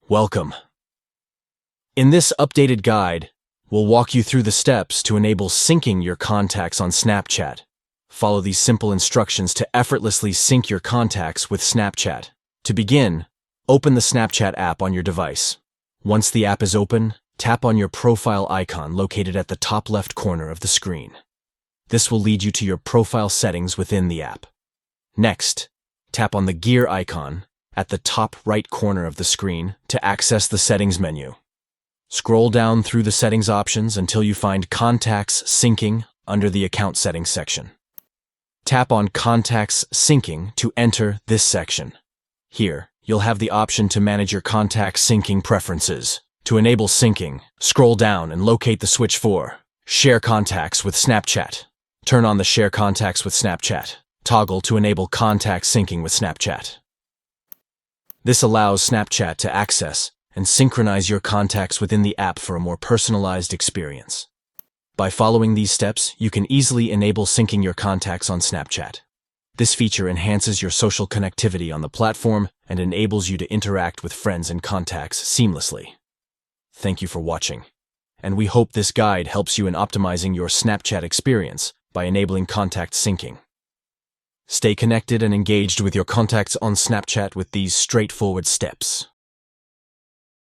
Welcome. In this updated guide, we'll walk you through the steps to enable syncing your contacts on Snapchat. Follow these simple instructions to effortlessly sync your contacts with Snapchat. To begin, open the Snapchat app on your device. Once the app is open, tap on your profile icon located at the top left corner of the screen. This will lead you to your profile settings within the app. Next, tap on the gear icon at the top right corner of the screen to access the settings menu. Scroll down through the settings options until you find Contacts Syncing under the Account Settings section. Tap on Contacts Syncing to enter this section. Here, you'll have the option to manage your contact syncing preferences. To enable syncing, scroll down and locate the switch for Share Contacts with Snapchat. Turn on the Share Contacts with Snapchat toggle to enable contact syncing with Snapchat. This allows Snapchat to access and synchronize your contacts within the app for a more personalized experience. By following these steps, you can easily enable syncing your contacts on Snapchat. This feature enhances your social connectivity on the platform and enables you to interact with friends and contacts seamlessly. Thank you for watching, and we hope this guide helps you in optimizing your Snapchat experience by enabling contact syncing. Stay connected and engaged with your contacts on Snapchat with these straightforward steps.